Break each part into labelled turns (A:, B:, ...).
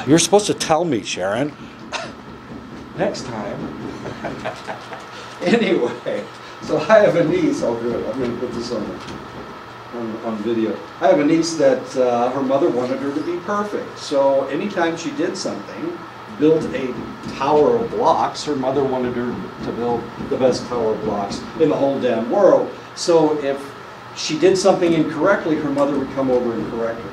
A: You're supposed to tell me, Sharon. Next time. Anyway, so I have a niece. Oh, good. I'm going to put this on video. I have a niece that her mother wanted her to be perfect. So anytime she did something, built a tower of blocks, her mother wanted her to build the best tower of blocks in the whole damn world. So if she did something incorrectly, her mother would come over and correct her.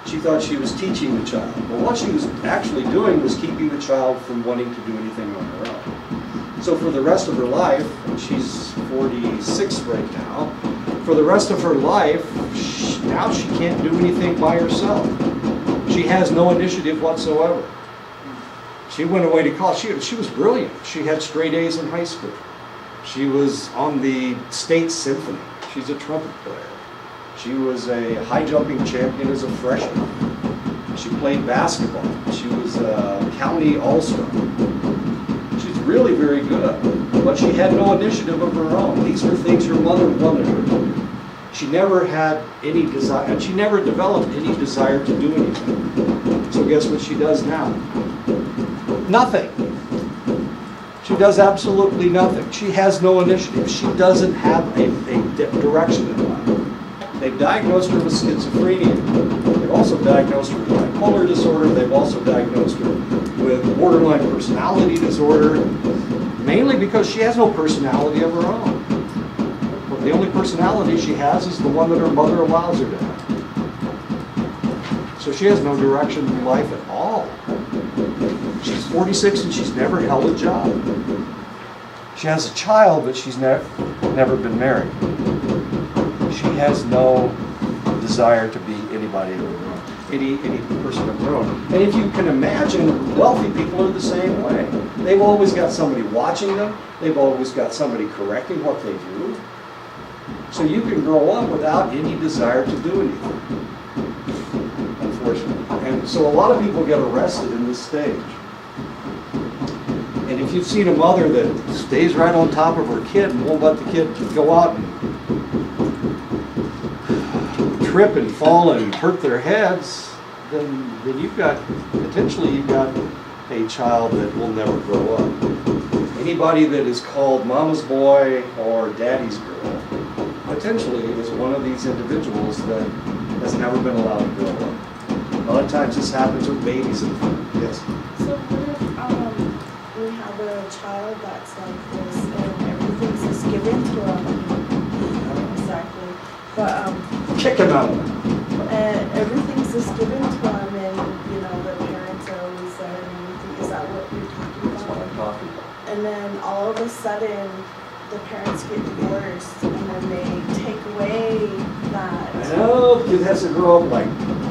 A: She thought she was teaching the child. But what she was actually doing was keeping the child from wanting to do anything on her own. So for the rest of her life, and she's 46 right now, for the rest of her life, now she can't do anything by herself. She has no initiative whatsoever. She went away to college. She was brilliant. She had straight A's in high school. She was on the state symphony. She's a trumpet player. She was a high jumping champion as a freshman. She played basketball. She was a county all-star. She's really very good, but she had no initiative of her own. These were things her mother wanted her to do. She never had any desire, and she never developed any desire to do anything. So guess what she does now? Nothing. She does absolutely nothing. She has no initiative. She doesn't have a direction in life. They've diagnosed her with schizophrenia. They've also diagnosed her with bipolar disorder. They've also diagnosed her with borderline personality disorder, mainly because she has no personality of her own. The only personality she has is the one that her mother allows her to have. So she has no direction in life at all. She's 46 and she's never held a job. She has a child, but she's never been married. She has no desire to be anybody of her own, any person of her own. And if you can imagine, wealthy people are the same way. They've always got somebody watching them. They've always got somebody correcting what they do. So you can grow up without any desire to do anything, unfortunately. And so a lot of people get arrested in this stage. And if you've seen a mother that stays right on top of her kid and won't let the kid go out and trip and fall and hurt their heads, then you've got a child that will never grow up. Anybody that is called mama's boy or daddy's girl potentially is one of these individuals that has never been allowed to grow up. A lot of times this happens with babies and yes.
B: So what if we have a child that's like this and everything's just given to him? Not exactly, but
A: Kick him out.
B: and everything's just given to him, and you know the parents are always there and everything. Is that what you're talking
A: That's what
B: about?
A: I'm talking about.
B: And then all of a sudden, the parents get divorced, and then they take away that.
A: I know, the kid has to grow up like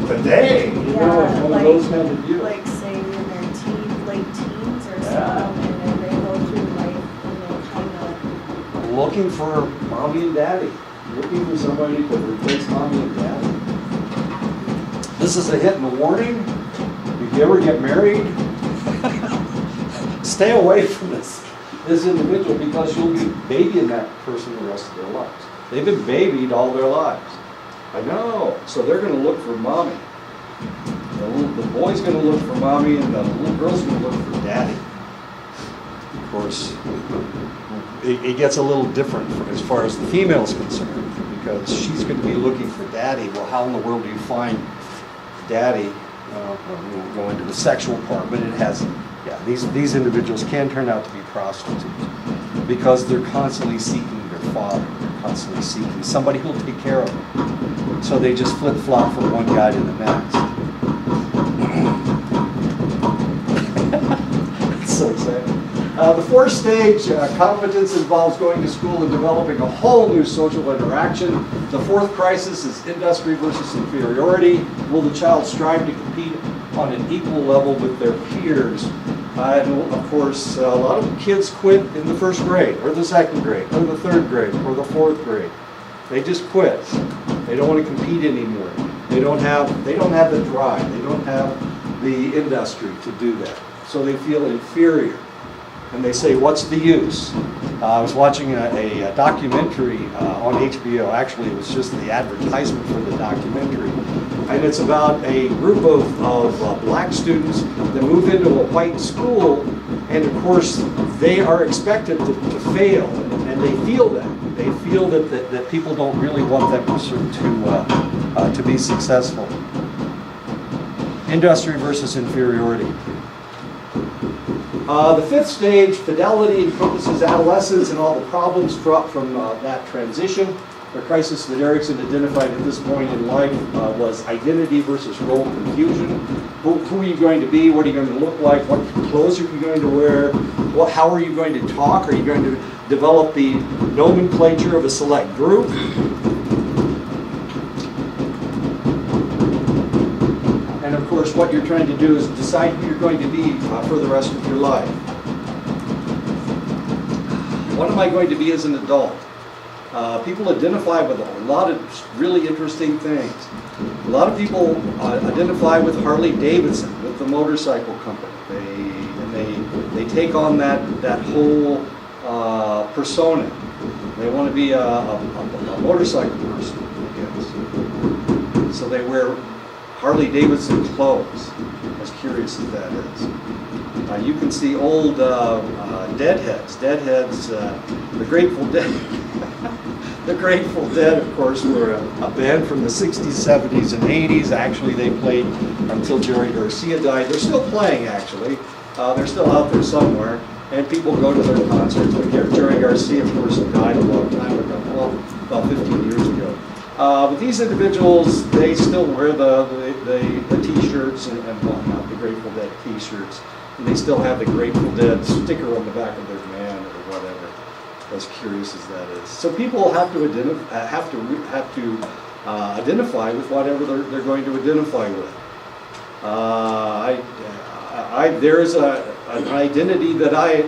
A: today, you know, it's one of those kind of deals.
B: Like say in their late teens or
A: Yeah.
B: something, and then they go through life and they kind of.
A: Looking for mommy and daddy. Looking for somebody to replace mommy and daddy. This is a hit and a warning. If you ever get married, stay away from this individual because you'll be babying that person the rest of their lives. They've been babied all their lives. I know. So they're going to look for mommy. The boy's going to look for mommy and the little girl's going to look for daddy. Of course, it gets a little different as far as the female's concerned because she's going to be looking for daddy. Well, how in the world do you find daddy? We won't go into the sexual part, but it has, yeah, these individuals can turn out to be prostitutes because they're constantly seeking their father. They're constantly seeking somebody who'll take care of them. So they just flip-flop from one guy to the next. It's so exciting. The fourth stage, competence, involves going to school and developing a whole new social interaction. The fourth crisis is industry versus inferiority. Will the child strive to compete on an equal level with their peers? And of course, a lot of kids quit in the first grade, or the second grade, or the third grade, or the fourth grade. They just quit. They don't want to compete anymore. They don't have the drive. They don't have the industry to do that. So they feel inferior. And they say, what's the use? I was watching a documentary on HBO. Actually, it was just the advertisement for the documentary And it's about a group of black students that move into a white school, and of course they are expected to fail, and they feel that. They feel that people don't really want them to be successful. Industry versus inferiority. The fifth stage, fidelity, encompasses adolescence and all the problems from that transition. The crisis that Erickson identified at this point in life was identity versus role confusion. Who are you going to be? What are you going to look like? What clothes are you going to wear? How are you going to talk? Are you going to develop the nomenclature of a select group? And of course, what you're trying to do is decide who you're going to be for the rest of your life. What am I going to be as an adult? People identify with a lot of really interesting things. A lot of people identify with Harley Davidson, with the motorcycle company. They take on that whole persona. They want to be a motorcycle person, I guess. So they wear Harley Davidson clothes, as curious as that is. You can see old Deadheads. Deadheads, the Grateful Dead. The Grateful Dead, of course, were a band from the 60s, 70s, and 80s. Actually, they played until Jerry Garcia died. They're still playing, actually. They're still out there somewhere, and people go to their concerts. But Jerry Garcia, of course, died a long time ago, well, about 15 years ago. But these individuals, they still wear the T-shirts and whatnot, the Grateful Dead T-shirts, and they still have the Grateful Dead sticker on the back of their van or whatever. As curious as that is, so people have to identify with whatever they're going to identify with. There is an identity that I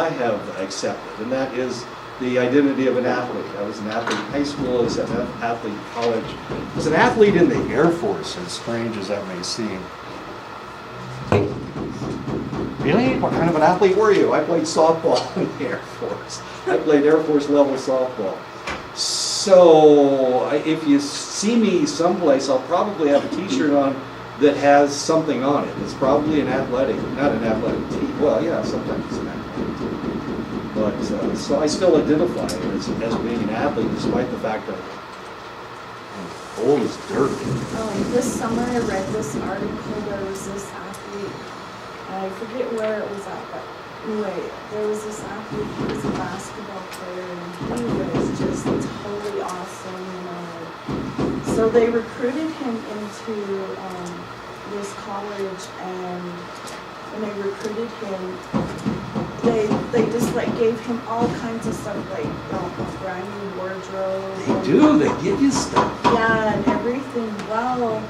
A: have accepted, and that is the identity of an athlete. I was an athlete in high school. I was an athlete in college. I was an athlete in the Air Force, as strange as that may seem. Really? What kind of an athlete were you? I played softball in the Air Force. I played Air Force level softball. So if you see me someplace, I'll probably have a T-shirt on that has something on it. It's probably not an athletic tee. Well, yeah, sometimes it's an athletic tee. But so I still identify as being an athlete, despite the fact that I'm old as dirt.
B: This summer I read this article. There was this athlete. I forget where it was at, but anyway, there was this athlete, he was a basketball player, and he was just totally awesome, you know. So they recruited him into this college, and when they recruited him, they just like gave him all kinds of stuff, like a brand new wardrobe.
A: They give you stuff.
B: Yeah, and everything. Well,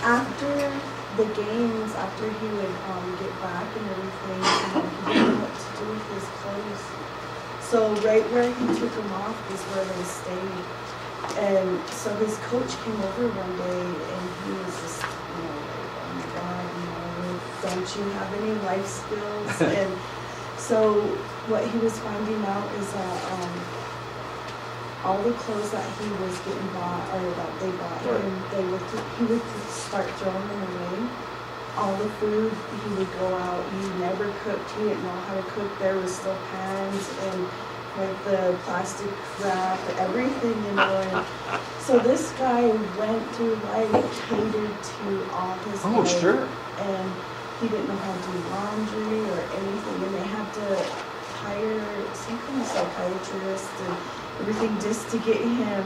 B: after the games, after he would get back and everything, he didn't know what to do with his clothes. So right where he took them off is where they stayed. And so his coach came over one day, and he was just, like, oh my God, don't you have any life skills? And so what he was finding out is that all the clothes that he was getting bought, or that they bought him, he would start throwing them away. All the food, he would go out, he never cooked, he didn't know how to cook, there was still pans and with the plastic wrap, everything, And so this guy went through life catered to all his life.
A: Sure.
B: And he didn't know how to do laundry or anything, and they had to hire some kind of psychiatrist and everything just to get him,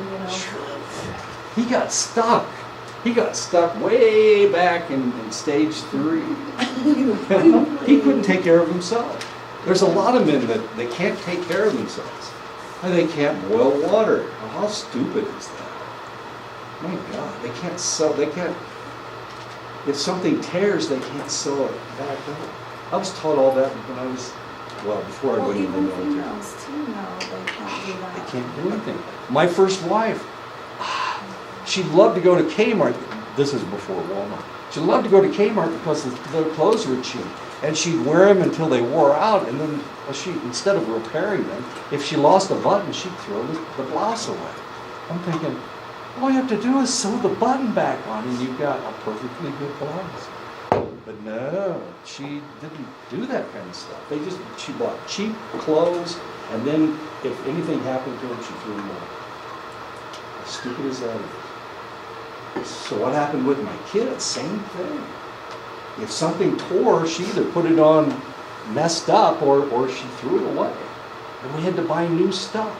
A: He got stuck. He got stuck way back in stage 3. He couldn't take care of himself. There's a lot of men that they can't take care of themselves. And they can't boil water. How stupid is that? My God, they can't sew. They can't. If something tears, they can't sew it back up. I was taught all that when I was, before I went into the military.
B: Females too now, they can't do that.
A: They can't do anything. My first wife, she loved to go to Kmart. This is before Walmart. She loved to go to Kmart because their clothes were cheap. And she'd wear them until they wore out, and then instead of repairing them, if she lost a button, she'd throw the blouse away. I'm thinking, All you have to do is sew the button back on and you've got a perfectly good blouse. But no, she didn't do that kind of stuff. She bought cheap clothes, and then if anything happened to them, she threw them away. As stupid as that is. So what happened with my kids? Same thing. If something tore, she either put it on messed up or she threw it away. And we had to buy new stuff.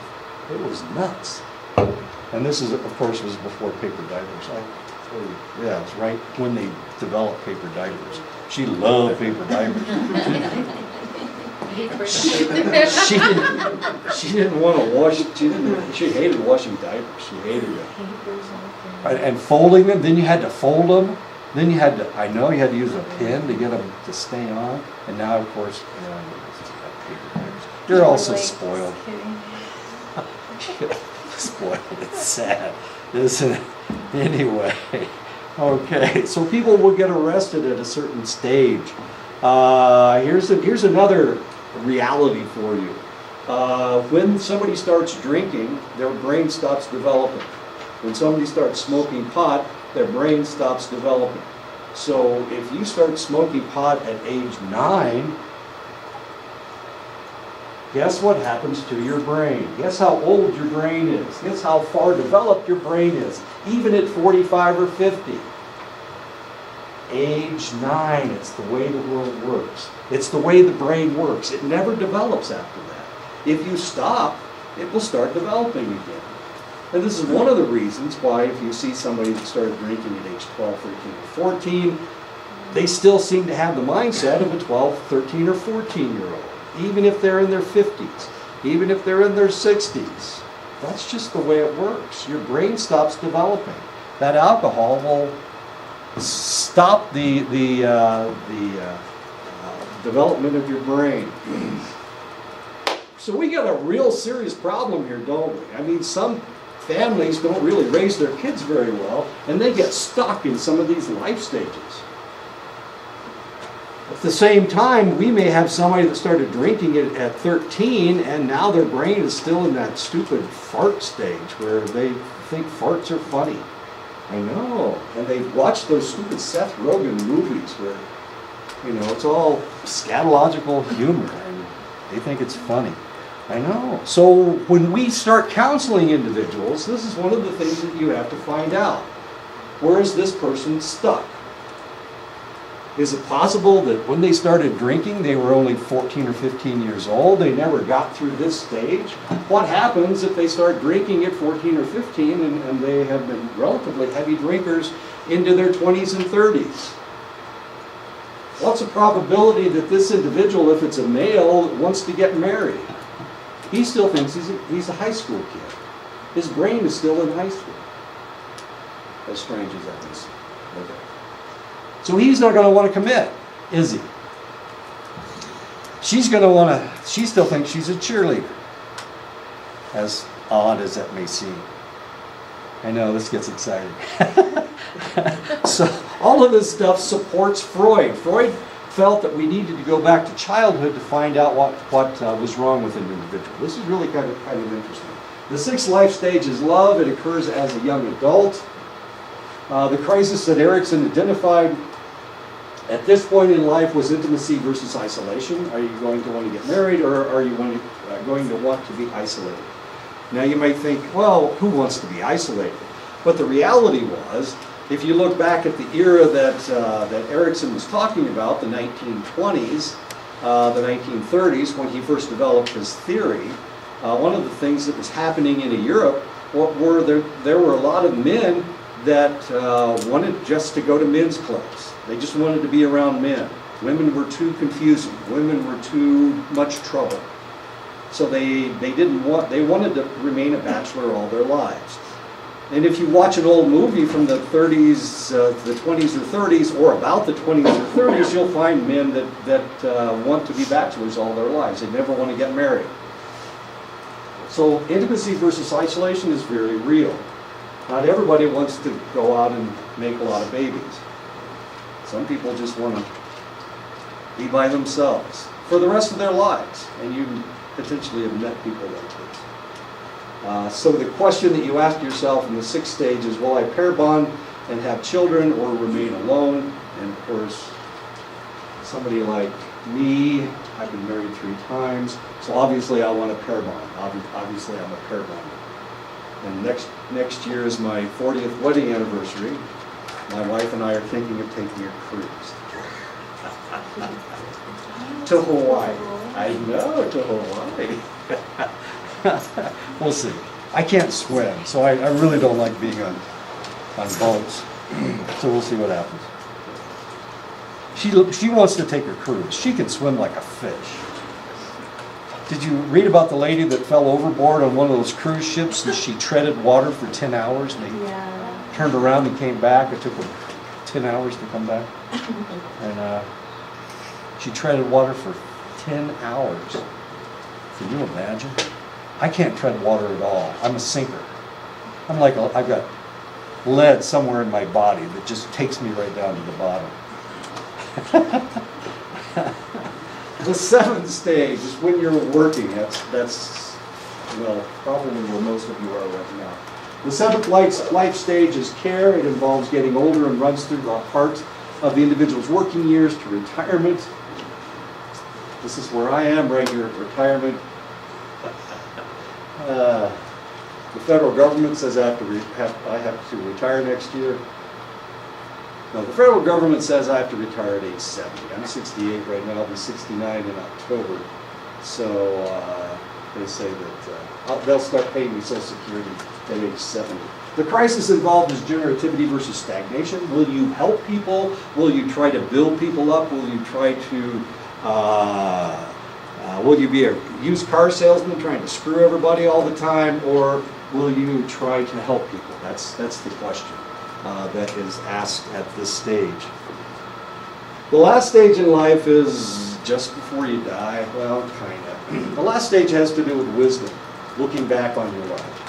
A: It was nuts. And this is, of course, was before paper diapers. Yeah, it's right when they developed paper diapers. She loved paper diapers. She didn't want to wash. She hated washing diapers. She hated it. And folding them. Then you had to fold them. Then you had to. I know you had to use a pin to get them to stay on. And now, of course, paper diapers. You're also spoiled. Spoiled. It's sad, isn't it? Anyway, okay. So people will get arrested at a certain stage. Here's another reality for you. When somebody starts drinking, their brain stops developing. When somebody starts smoking pot, their brain stops developing. So if you start smoking pot at age 9, guess what happens to your brain? Guess how old your brain is? Guess how far developed your brain is, even at 45 or 50. Age 9, it's the way the world works. It's the way the brain works. It never develops after that. If you stop, it will start developing again. And this is one of the reasons why if you see somebody that started drinking at age 12, 13, or 14, they still seem to have the mindset of a 12, 13, or 14-year-old. Even if they're in their 50s, even if they're in their 60s. That's just the way it works. Your brain stops developing. That alcohol will stop the development of your brain. So we got a real serious problem here, don't we? I mean, some families don't really raise their kids very well, and they get stuck in some of these life stages. At the same time, we may have somebody that started drinking at 13 and now their brain is still in that stupid fart stage where they think farts are funny. I know. And they watch those stupid Seth Rogen movies where, it's all scatological humor and they think it's funny. I know. So when we start counseling individuals, this is one of the things that you have to find out. Where is this person stuck? Is it possible that when they started drinking, they were only 14 or 15 years old? They never got through this stage? What happens if they start drinking at 14 or 15 and they have been relatively heavy drinkers into their 20s and 30s? What's the probability that this individual, if it's a male, wants to get married? He still thinks he's a high school kid. His brain is still in high school. As strange as that is. Okay. So he's not going to want to commit, is he? She's going to want to, she still thinks she's a cheerleader. As odd as that may seem. I know, this gets exciting. So all of this stuff supports Freud. Freud felt that we needed to go back to childhood to find out what was wrong with an individual. This is really kind of interesting. The 6th life stage is love. It occurs as a young adult. The crisis that Erikson identified at this point in life was intimacy versus isolation. Are you going to want to get married, or are you going to want to be isolated? Now you might think, well, who wants to be isolated? But the reality was, if you look back at the era that Erikson was talking about, the 1920s, the 1930s, when he first developed his theory, one of the things that was happening in Europe there were a lot of men that wanted just to go to men's clubs. They just wanted to be around men. Women were too confusing. Women were too much trouble. So they wanted to remain a bachelor all their lives. And if you watch an old movie from the 30s, the 20s or 30s, or about the 20s or 30s, you'll find men that want to be bachelors all their lives. They never want to get married. So intimacy versus isolation is very real. Not everybody wants to go out and make a lot of babies. Some people just want to be by themselves for the rest of their lives. And you potentially have met people like this. So the question that you ask yourself in the sixth stage is, will I pair bond and have children or remain alone? And of course, somebody like me, I've been married 3 times, so obviously I want a pair bond. Obviously I'm a pair bond. And next year is my 40th wedding anniversary. My wife and I are thinking of taking a cruise to Hawaii. I know, to Hawaii. We'll see. I can't swim, so I really don't like being on boats. So we'll see what happens. She wants to take a cruise. She can swim like a fish. Did you read about the lady that fell overboard on one of those cruise ships and she treaded water for 10 hours and they turned around and came back? It took them 10 hours to come back. And she treaded water for 10 hours. Can you imagine? I can't tread water at all. I'm a sinker. I'm like, I've got lead somewhere in my body that just takes me right down to the bottom. The 7th stage is when you're working. That's well, probably where most of you are right now. The 7th life stage is care. It involves getting older and runs through the heart of the individual's working years to retirement. This is where I am right here at retirement. The federal government says I have to retire next year. No, the federal government says I have to retire at age 70. I'm 68 right now. I'll be 69 in October. So they say that they'll start paying me Social Security at age 70. The crisis involved is generativity versus stagnation. Will you help people? Will you try to build people up? Will you try to will you be a used car salesman trying to screw everybody all the time, or will you try to help people? That's the question that is asked at this stage. The last stage in life is just before you die. Well, kind of. The last stage has to do with wisdom, looking back on your life.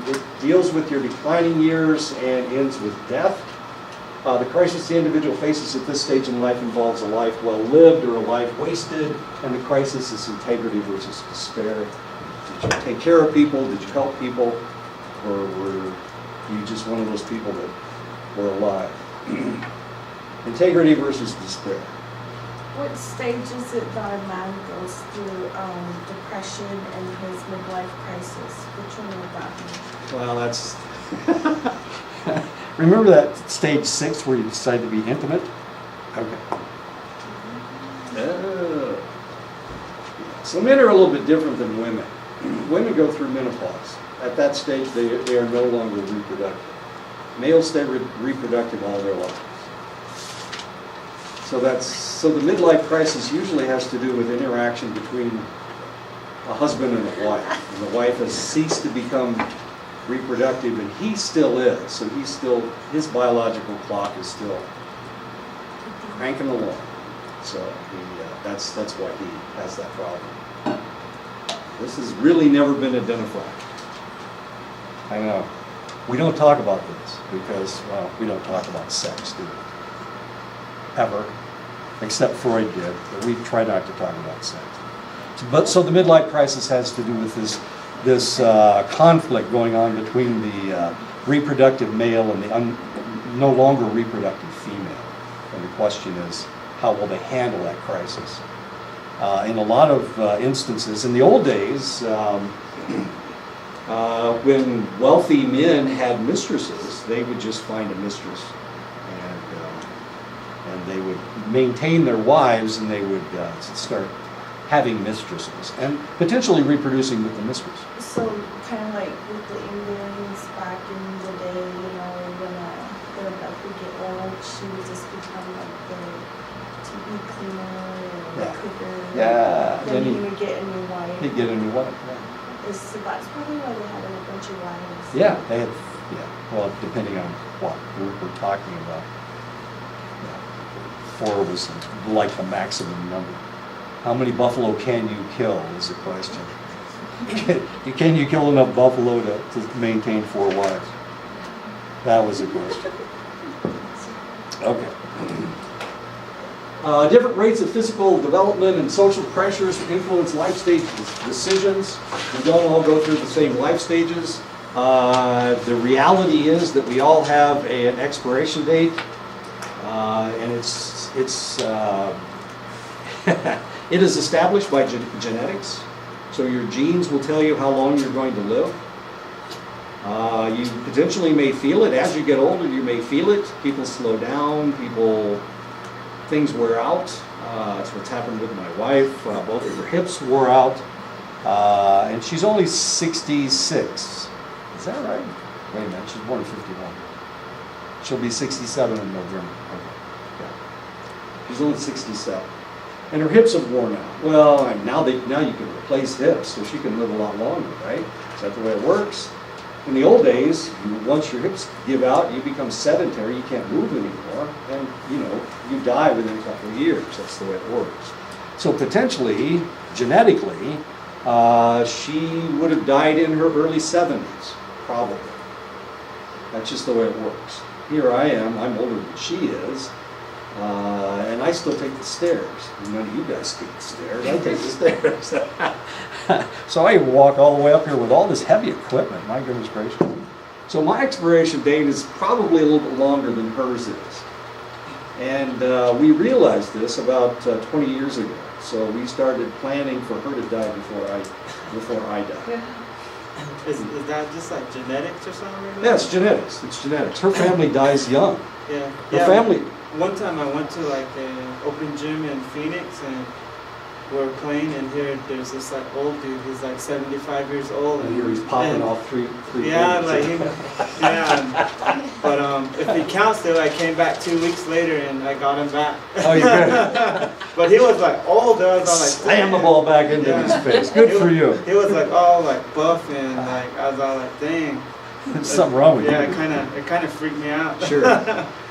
A: It deals with your declining years and ends with death. The crisis the individual faces at this stage in life involves a life well lived or a life wasted, and the crisis is integrity versus despair. Did you take care of people? Did you help people? Or were you just one of those people that were alive? Integrity versus despair.
B: What stage is it that a man goes through depression and his midlife crisis? Which one would that be?
A: Well, that's... Remember that stage 6 where you decide to be intimate? Okay. So men are a little bit different than women. Women go through menopause. At that stage, they are no longer reproductive. Males stay reproductive all their lives. So the midlife crisis usually has to do with interaction between a husband and a wife. And the wife has ceased to become reproductive, and he still is. So his biological clock is still cranking along. So that's why he has that problem. This has really never been identified. I know. We don't talk about this because, well, we don't talk about sex, do we? Ever. Except Freud did, but we try not to talk about sex. So the midlife crisis has to do with this conflict going on between the reproductive male and the no longer reproductive female. And the question is, how will they handle that crisis? In a lot of instances, in the old days, when wealthy men had mistresses, they would just find a mistress, and they would maintain their wives, and they would start having mistresses and potentially reproducing with the mistress.
B: So kind of like with the Indians back in the day, when they would like to get old, she would just become like the TV cleaner or the cooker.
A: Yeah.
B: Then he would get a new wife.
A: He'd get a new wife. Yeah.
B: So that's probably why they had a bunch of wives.
A: Yeah, they had. Yeah. Well, depending on what group we're talking about. Yeah. 4 was like the maximum number. How many buffalo can you kill is the question. Can you kill enough buffalo to maintain 4 wives? That was the question. Okay. Different rates of physical development and social pressures influence life stage decisions. We don't all go through the same life stages. The reality is that we all have an expiration date, and it is established by genetics. So your genes will tell you how long you're going to live. You potentially may feel it as you get older. You may feel it. People slow down. Things wear out. That's what's happened with my wife. Both of her hips wore out, and she's only 66. Is that right? Wait a minute. She's born in 51. She'll be 67 in November. Okay. Yeah. She's only 67. And her hips have worn out. Well, now you can replace hips, so she can live a lot longer, right? Is that the way it works? In the old days, once your hips give out, you become sedentary, you can't move anymore, and you die within a couple of years. That's the way it works. So potentially, genetically, she would have died in her early 70s, probably. That's just the way it works. Here I am, I'm older than she is, and I still take the stairs. None of you guys take the stairs. I take the stairs. So I walk all the way up here with all this heavy equipment. My goodness gracious. So my expiration date is probably a little bit longer than hers is. And we realized this about 20 years ago. So we started planning for her to die before I died.
C: Is that just like genetics or something? Like that?
A: Yeah, it's genetics. It's genetics. Her family dies young.
C: Yeah.
A: Her family.
C: One time I went to like an open gym in Phoenix and we were playing, and here there's this like old dude. He's like 75 years old,
A: And here he's popping off three.
C: Yeah,
A: fingers.
C: But if he counts it, I came back 2 weeks later and I got him back.
A: Oh, you good.
C: But he was like older. I was all like,
A: Slam the ball back into his face. Good for you.
C: He was like all like buff and like I was all like, dang.
A: There's something wrong with you.
C: Yeah, it kind of freaked me out.
A: Sure.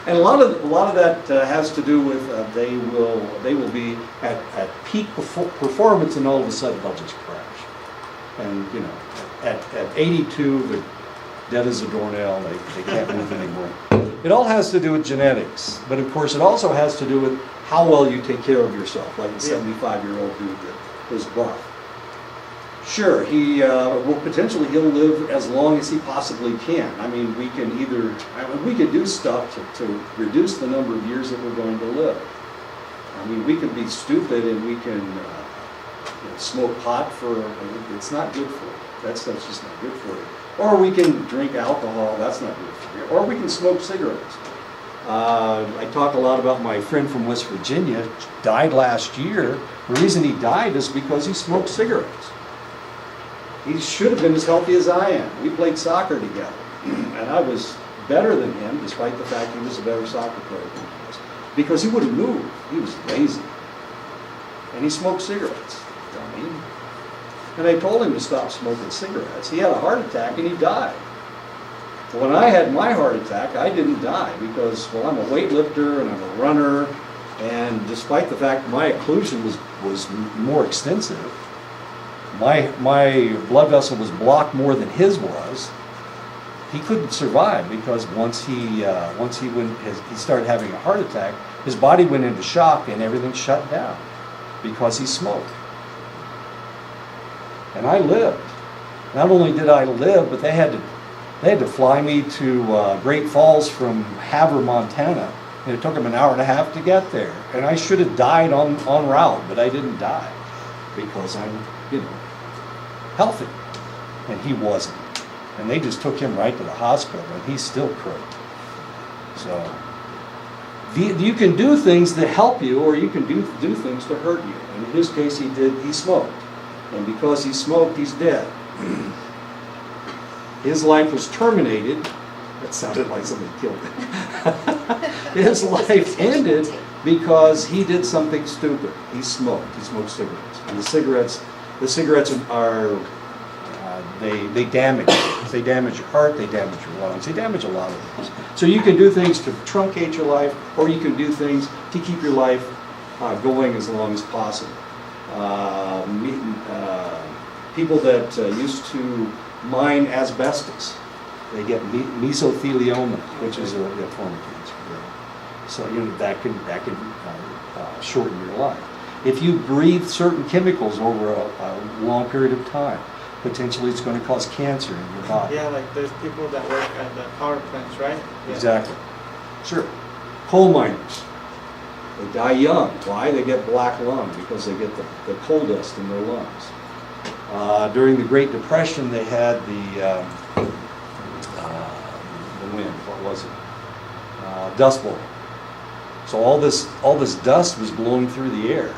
A: And a lot of that has to do with they will be at peak performance, and all of a sudden they'll just crash. And at 82, they're dead as a doornail. They can't move anymore. It all has to do with genetics, but of course it also has to do with how well you take care of yourself. Like the 75-year-old dude that was buff. Sure, he'll live as long as he possibly can. I mean, we can do stuff to reduce the number of years that we're going to live. I mean, we can be stupid and we can smoke pot it's not good for you. That stuff's just not good for you. Or we can drink alcohol, that's not good for you. Or we can smoke cigarettes. I talk a lot about my friend from West Virginia, died last year. The reason he died is because he smoked cigarettes. He should have been as healthy as I am. We played soccer together, and I was better than him, despite the fact he was a better soccer player than I was, because he wouldn't move. He was lazy, and he smoked cigarettes. Dummy. And I told him to stop smoking cigarettes. He had a heart attack, and he died. When I had my heart attack, I didn't die because, well, I'm a weightlifter and I'm a runner, and despite the fact my occlusion was more extensive, my blood vessel was blocked more than his was. He couldn't survive because once he started having a heart attack, his body went into shock and everything shut down because he smoked. And I lived. Not only did I live, but they had to fly me to Great Falls from Havre, Montana, and it took them an hour and a half to get there. And I should have died en route, but I didn't die because I'm healthy, and he wasn't. And they just took him right to the hospital, and he's still crooked. So you can do things that help you, or you can do things to hurt you. And in his case, he smoked. And because he smoked, he's dead. His life was terminated. That sounded like somebody killed him. His life ended because he did something stupid. He smoked cigarettes. And the cigarettes are, they damage you. They damage your heart, they damage your lungs, they damage a lot of things. So you can do things to truncate your life, or you can do things to keep your life going as long as possible. People that used to mine asbestos, they get mesothelioma, which is a form of cancer. So that can shorten your life. If you breathe certain chemicals over a long period of time, potentially it's going to cause cancer in your body.
C: Yeah, like there's people that work at the power plants, right? Yeah.
A: Exactly. Sure. Coal miners, they die young. Why? They get black lung because they get the coal dust in their lungs. During the Great Depression, they had the wind. What was it? Dust Bowl. So all this dust was blowing through the air.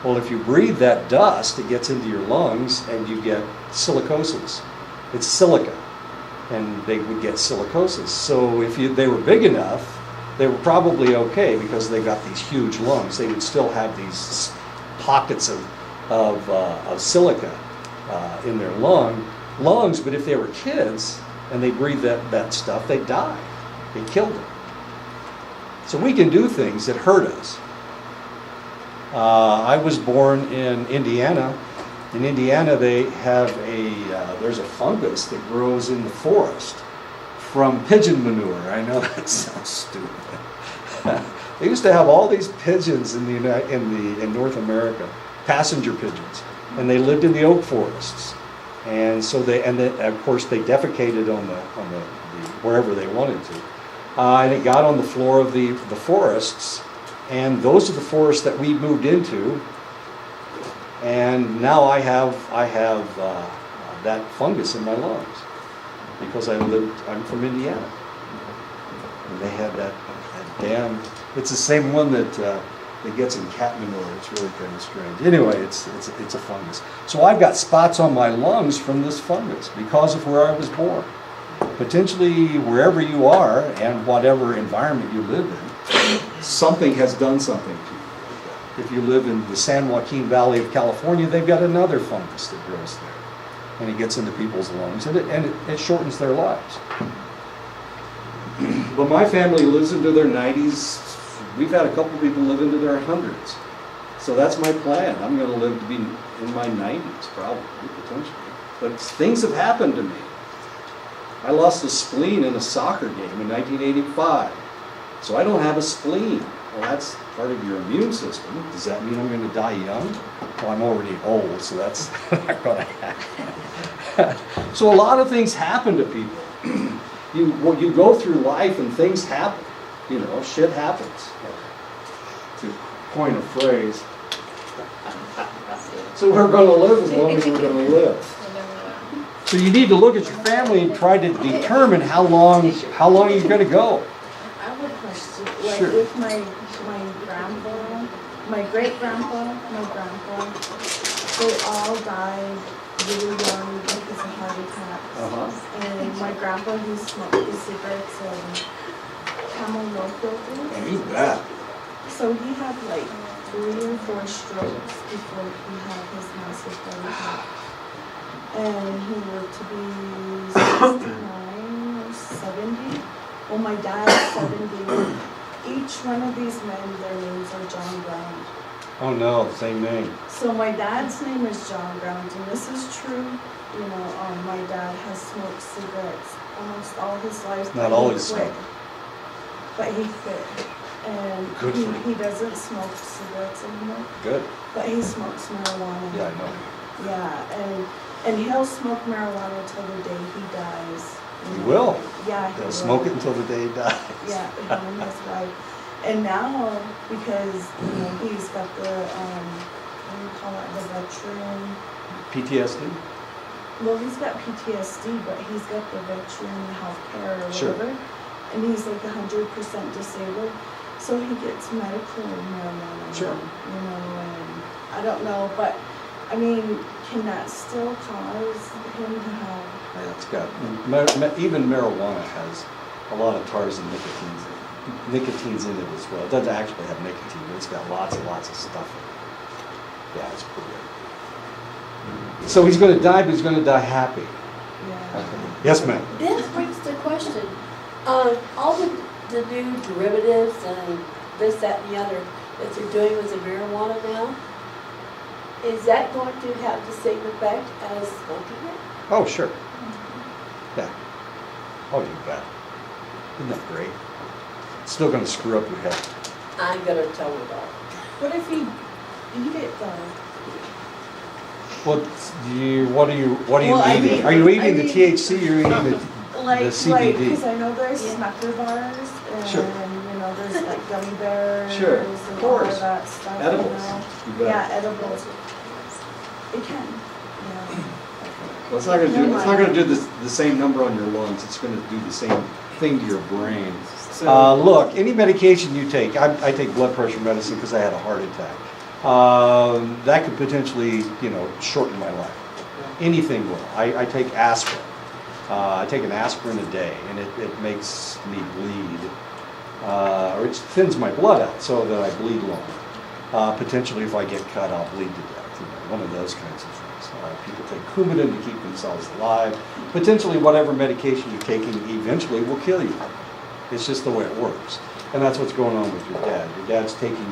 A: Well, if you breathe that dust, it gets into your lungs and you get silicosis. It's silica, and they would get silicosis. So if they were big enough, they were probably okay because they got these huge lungs. They would still have these pockets of silica in their lungs, but if they were kids and they breathed that stuff, they'd die. It killed them. So we can do things that hurt us. I was born in Indiana. In Indiana, they have there's a fungus that grows in the forest from pigeon manure. I know that sounds stupid. They used to have all these pigeons in North America, passenger pigeons, and they lived in the oak forests. And so then of course they defecated on the wherever they wanted to, and it got on the floor of the forests. And those are the forests that we moved into, and now I have that fungus in my lungs because I'm from Indiana, and they had that damn. It's the same one that gets in cat manure. It's really kind of strange. Anyway, it's a fungus. So I've got spots on my lungs from this fungus because of where I was born. Potentially wherever you are and whatever environment you live in, something has done something to you. If you live in the San Joaquin Valley of California, they've got another fungus that grows there, and it gets into people's lungs, and it shortens their lives. But my family lives into their 90s. We've had a couple people live into their 100s. So that's my plan. I'm going to live to be in my 90s, probably, potentially. But things have happened to me. I lost a spleen in a soccer game in 1985. So I don't have a spleen. Well, that's part of your immune system. Does that mean I'm going to die young? Well, I'm already old, so that's not going to happen. So a lot of things happen to people. You go through life and things happen. You know, shit happens. To coin a phrase. So we're going to live as long as we're going to live. So you need to look at your family and try to determine how long you're going to go.
B: I have a question. Like
A: Sure.
B: with my grandpa, my great grandpa, my grandpa, they all died really young because of heart attacks.
A: Uh-huh.
B: And my grandpa, he smoked the cigarettes and Camel milk filters.
A: You bet.
B: So he had like 3 or 4 strokes before he had his massive heart attack. And he lived to be 69 or 70. Well, my dad's 70. Each one of these men, their names are John Brown.
A: Oh no, same name.
B: So my dad's name is John Brown, and this is true. You know, my dad has smoked cigarettes almost all his life.
A: Not
B: but
A: always
B: he quit.
A: smoked.
B: But he quit. And
A: Good for him.
B: he doesn't smoke cigarettes anymore.
A: Good.
B: But he smokes marijuana.
A: Yeah, I know.
B: Yeah, and he'll smoke marijuana till the day he dies.
A: He will.
B: Yeah, he
A: They'll
B: will.
A: smoke it until the day he dies.
B: Yeah, him and his wife. And now, because he's got the what do you call it, the veteran.
A: PTSD?
B: Well, he's got PTSD, but he's got the veteran health care or
A: Sure.
B: whatever. And he's like 100% disabled. So he gets medical marijuana.
A: Sure.
B: And I don't know, but I mean, can that still cause him to have?
A: Yeah, it's got, even marijuana has a lot of tars and nicotine's in it as well. It doesn't actually have nicotine, but it's got lots and lots of stuff in it. Yeah, it's pretty good. So he's going to die, but he's going to die happy.
B: Yeah.
A: Yes, ma'am.
D: This brings the question, all the new derivatives and this, that, and the other that they're doing with the marijuana now, is that going to have the same effect as smoking it?
A: Oh, sure. Yeah. Oh, you bet. Isn't that great? It's still gonna screw up your head.
D: I'm gonna tell her that.
B: What if you eat it though?
A: What what are you
B: Well, I
A: eating?
B: mean-
A: Are you eating
B: I
A: the
B: mean-
A: THC or are you eating the
B: Like,
A: CBD?
B: because I know there's
D: Yeah.
B: Smucker bars and,
A: Sure.
B: you know, there's like gummy bears
A: Sure,
B: and
A: of
B: all
A: course.
B: of that stuff,
A: Edibles.
B: you know?
A: You bet.
B: Yeah, edibles. It can, yeah.
A: Well, it's not gonna do,
B: Never
A: it's not
B: mind.
A: gonna do the same number on your lungs, it's gonna do the same thing to your brain.
C: So,
A: Look, any medication you take, I take blood pressure medicine because I had a heart attack. That could potentially, you know, shorten my life. Anything will. I take aspirin. I take an aspirin a day, and it makes me bleed, or it thins my blood out so that I bleed longer. Potentially, if I get cut, I'll bleed to death. You know, one of those kinds of things. People take Coumadin to keep themselves alive. Potentially, whatever medication you're taking eventually will kill you. It's just the way it works, and that's what's going on with your dad. Your dad's taking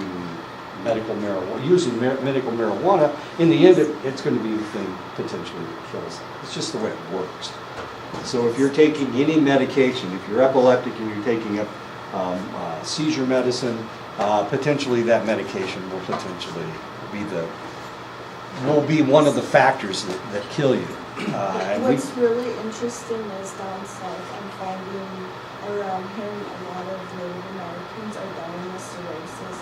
A: medical marijuana, using medical marijuana. In the end, it's going to be the thing potentially that kills him. It's just the way it works. So if you're taking any medication, if you're epileptic and you're taking up seizure medicine, potentially that medication will potentially be one of the factors that kill you. And we-
B: What's really interesting is down south, I'm finding around here a lot of Native Americans are dying of cirrhosis.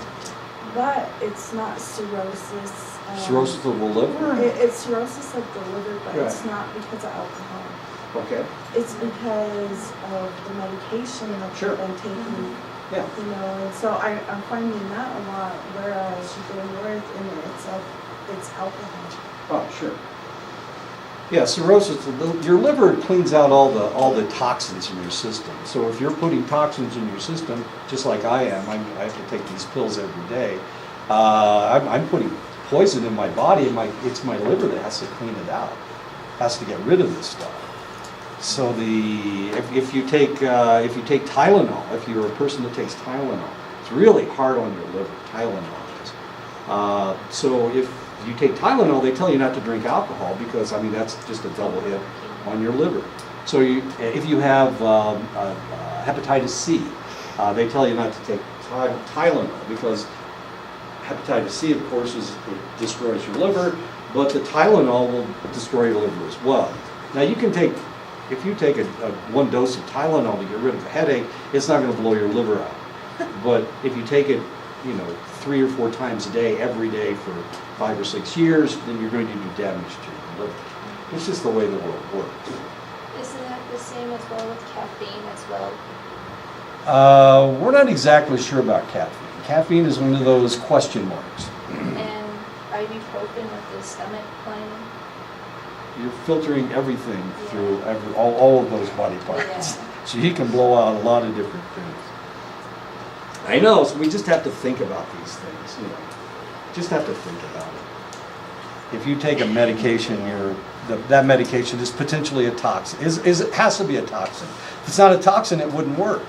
B: But it's not cirrhosis.
A: cirrhosis of the liver?
B: It's cirrhosis of the liver, but it's
A: Right.
B: not because of alcohol.
A: Okay.
B: It's because of the medication that
A: Sure.
B: they've been taking.
A: Yeah.
B: You know, and so I'm finding that a lot, whereas you go north and it's alcohol.
A: Oh, sure. Yeah, cirrhosis, your liver cleans out all the toxins in your system. So if you're putting toxins in your system, just like I am, I have to take these pills every day. I'm putting poison in my body, and it's my liver that has to clean it out, has to get rid of this stuff. So if you take Tylenol, if you're a person that takes Tylenol, it's really hard on your liver. Tylenol is. So if you take Tylenol, they tell you not to drink alcohol because, I mean, that's just a double hit on your liver. So if you have hepatitis C, they tell you not to take Tylenol because hepatitis C, of course, it destroys your liver, but the Tylenol will destroy your liver as well. Now you can take, if you take one dose of Tylenol to get rid of a headache, it's not going to blow your liver out. But if you take it, 3 or 4 times a day, every day for 5 or 6 years, then you're going to do damage to your liver. It's just the way the world works.
E: Isn't that the same as well with caffeine as well?
A: We're not exactly sure about caffeine. Caffeine is one of those question marks.
E: And ibuprofen with the stomach lining?
A: You're filtering everything through all of those body parts.
E: Yeah.
A: So you can blow out a lot of different things. I know, so we just have to think about these things, Just have to think about it. If you take a medication, that medication is potentially a toxin. It has to be a toxin. If it's not a toxin, it wouldn't work.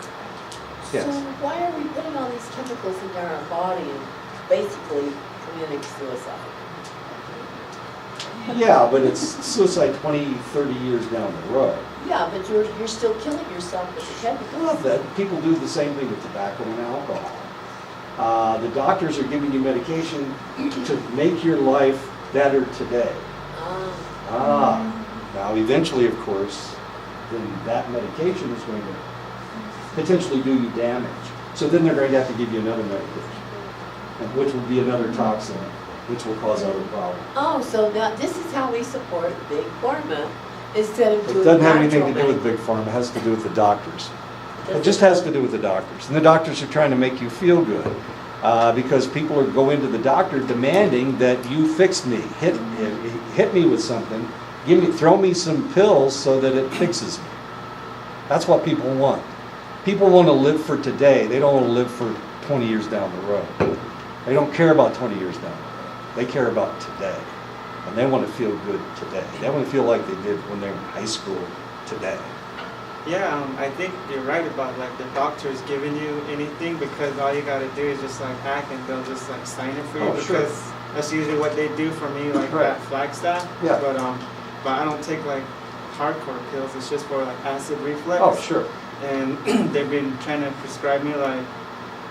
A: Yes.
D: So why are we putting all these chemicals in our body and basically committing suicide?
A: Yeah, but it's suicide 20, 30 years down the road.
D: Yeah, but you're still killing yourself with the chemicals.
A: Well, that people do the same thing with tobacco and alcohol. The doctors are giving you medication to make your life better today. Now eventually, of course, then that medication is going to potentially do you damage. So then they're going to have to give you another medication, which will be another toxin, which will cause other problems.
D: Oh, so now this is how we support Big Pharma instead of doing
A: It doesn't have anything to
D: natural
A: do with
D: things.
A: Big Pharma, it has to do with the doctors. It
D: Does
A: just has to do with the doctors. And the doctors are trying to make you feel good because people are go into the doctor demanding that you fix me, hit me with something, throw me some pills so that it fixes me. That's what people want. People want to live for today. They don't want to live for 20 years down the road. They don't care about 20 years down the road. They care about today. And they want to feel good today. They want to feel like they did when they were in high school today.
C: yeah, I think you're right about like the doctors giving you anything because all you gotta do is just like act and they'll just like sign it for you
A: Oh, sure.
C: because that's usually what they do for me, like
A: Right.
C: that Flagstaff.
A: Yeah.
C: But I don't take like hardcore pills. It's just for like acid reflux.
A: Oh, sure.
C: and they've been trying to prescribe me like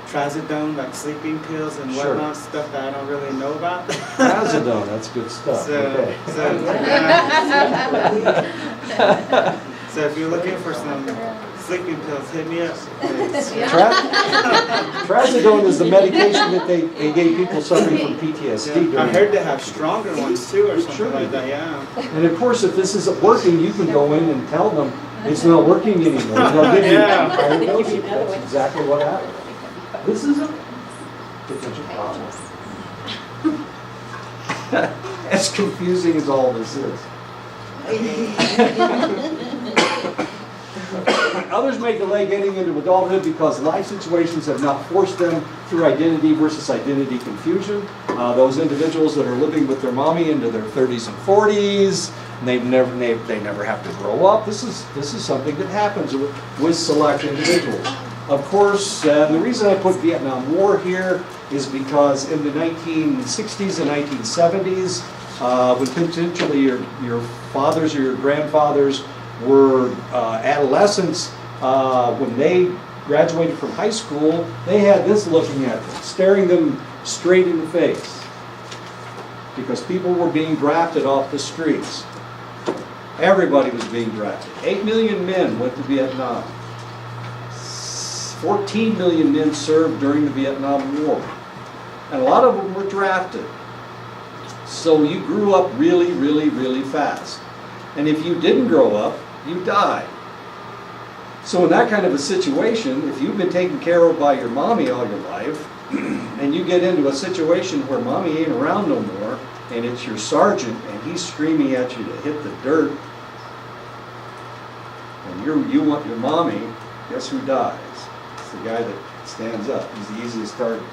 C: trazodone, like sleeping pills and
A: Sure.
C: whatnot, stuff that I don't really know about.
A: Trazodone, that's good stuff.
C: So,
A: Okay.
C: so if you're looking for some sleeping pills, hit me up.
A: Trazodone is the medication that they gave people suffering from PTSD.
C: I heard they have stronger ones too, or something
A: Sure.
C: like that. Yeah.
A: And of course, if this isn't working, you can go in and tell them it's not working anymore. They'll give you
C: Yeah.
A: higher doses. That's exactly what happened. This is a potential problem. As confusing as all this is. Others may delay getting into adulthood because life situations have not forced them through identity versus identity confusion. Those individuals that are living with their mommy into their 30s and 40s, and they never have to grow up. This is something that happens with select individuals. Of course, the reason I put Vietnam War here is because in the 1960s and 1970s, when potentially your fathers or your grandfathers were adolescents, when they graduated from high school, they had this looking at them, staring them straight in the face. Because people were being drafted off the streets. Everybody was being drafted. 8 million men went to Vietnam. 14 million men served during the Vietnam War. And a lot of them were drafted. So you grew up really, really, really fast. And if you didn't grow up, you died. So in that kind of a situation, if you've been taken care of by your mommy all your life, and you get into a situation where mommy ain't around no more, and it's your sergeant, and he's screaming at you to hit the dirt, and you want your mommy, guess who dies? It's the guy that stands up. He's the easiest target.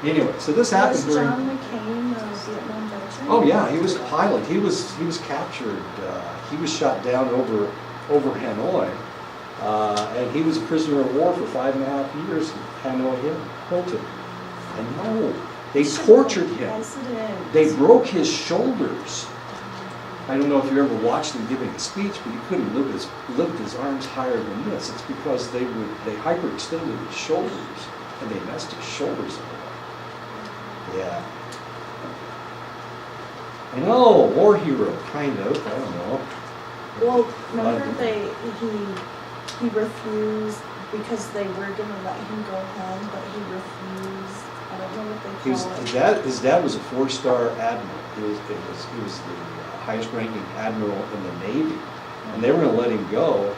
A: Anyway, so this happened
B: Was
A: during...
B: John McCain a Vietnam veteran?
A: Oh yeah, he was a pilot. He was captured. He was shot down over Hanoi, and he was a prisoner of war for 5.5 years in Hanoi Hilton. And no, they tortured him.
B: President.
A: They broke his shoulders. I don't know if you ever watched him giving a speech, but he couldn't lift his arms higher than this. It's because they hyperextended his shoulders, and they messed his shoulders up. Yeah. I know, war hero, kind of. I don't know.
B: Well, remember he refused because they were gonna let him go home, but he refused. I don't know what they call it.
A: His dad was a 4-star admiral. He was the highest ranking admiral in the Navy, and they were going to let him go.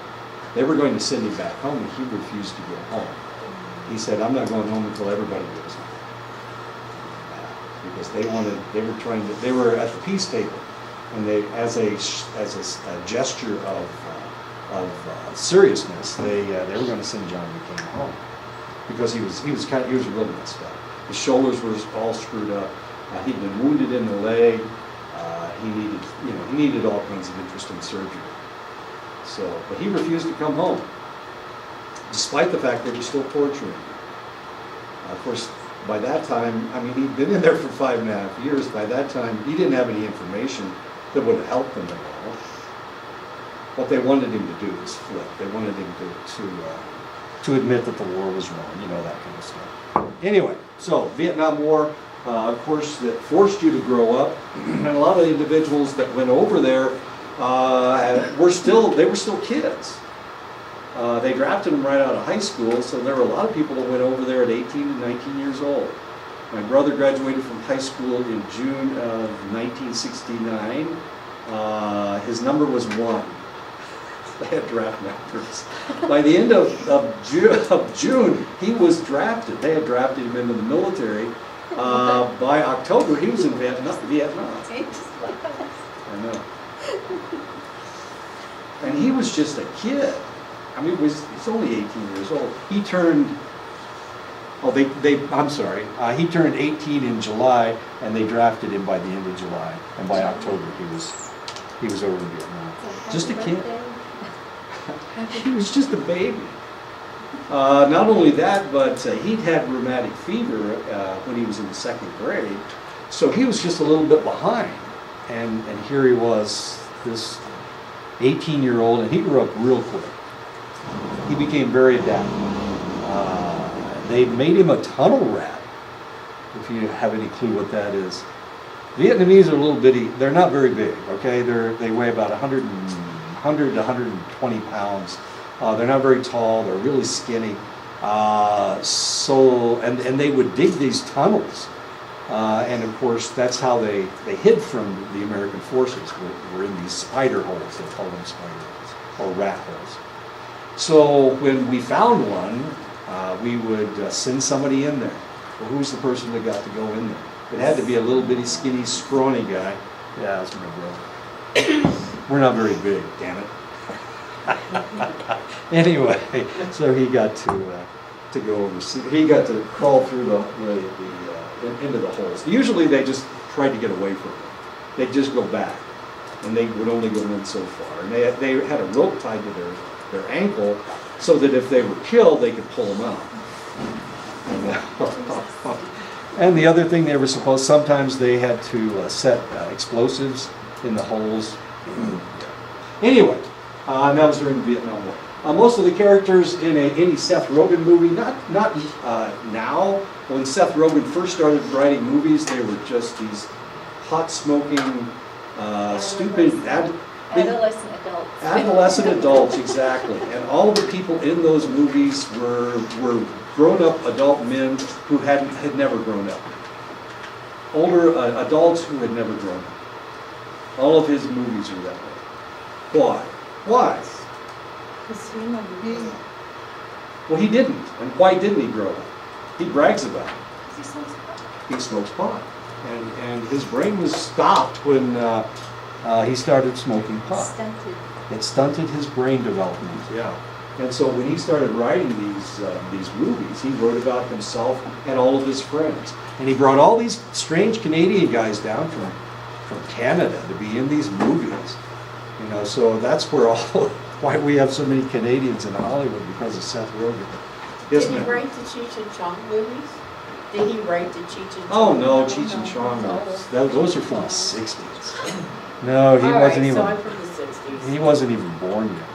A: They were going to send him back home, and he refused to go home. He said, "I'm not going home until everybody goes home." Because they were at the peace table, and they, as a gesture of seriousness, they were going to send John McCain home because he was really messed up. His shoulders were all screwed up. He'd been wounded in the leg. He needed all kinds of interesting surgery. So, but he refused to come home, despite the fact they were still torturing him. Of course, by that time, I mean, he'd been in there for 5.5 years. By that time, he didn't have any information that would have helped them at all. What they wanted him to do was flip. They wanted him to admit that the war was wrong, that kind of stuff. Anyway, so Vietnam War, of course, that forced you to grow up, and a lot of the individuals that went over there were still kids. They drafted them right out of high school, so there were a lot of people that went over there at 18 and 19 years old. My brother graduated from high school in June of 1969. His number was 1. They had draft numbers. By the end of June, he was drafted. They had drafted him into the military. By October, he was in Vietnam. I know. And he was just a kid. I mean, he's only 18 years old. He turned, he turned 18 in July, and they drafted him by the end of July. And by October, he was over in Vietnam. Just a kid. He was just a baby. Not only that, but he'd had rheumatic fever when he was in the 2nd grade. So he was just a little bit behind. And here he was, this 18-year-old, and he grew up real quick. he became very adaptive. They made him a tunnel rat, if you have any clue what that is. Vietnamese are a little bitty, they're not very big, okay? They weigh about 100 to 120 pounds. They're not very tall, they're really skinny. And they would dig these tunnels. And of course, that's how they hid from the American forces, were in these spider holes, they call them spider holes, or rat holes. So when we found one, we would send somebody in there. Well, who's the person that got to go in there? It had to be a little bitty, skinny, scrawny guy. Yeah, that's my brother. We're not very big, damn it. Anyway, so he got to go and see. He got to crawl through into the holes. Usually they just tried to get away from it. They'd just go back, and they would only go in so far. And they had a rope tied to their ankle, so that if they were killed, they could pull them out. And the other thing they were supposed, sometimes they had to set explosives in the holes. Anyway, and that was during the Vietnam War. Most of the characters in any Seth Rogen movie, not now. When Seth Rogen first started writing movies, they were just these hot-smoking, stupid
E: Adolescent adults.
A: adolescent adults, exactly. And all of the people in those movies were grown-up adult men who had never grown up. Older adults who had never grown up. All of his movies are that way. Why? Why?
B: Because he never grew up.
A: Well, he didn't. And why didn't he grow up? He brags about it.
E: He smokes pot.
A: He smokes pot. And his brain was stopped when he started smoking pot.
E: Stunted.
A: It stunted his brain development, yeah. And so when he started writing these movies, he wrote about himself and all of his friends. And he brought all these strange Canadian guys down from Canada to be in these movies. You know, so that's why we have so many Canadians in Hollywood, because of Seth Rogen.
D: Did
A: Isn't
D: he
A: it?
D: write the Cheech and Chong movies? Did he write the Cheech and Chong?
A: Oh no, Cheech and Chong movies. Those are from the 60s. No, he wasn't even.
D: So I'm from the 60s.
A: He wasn't even born yet.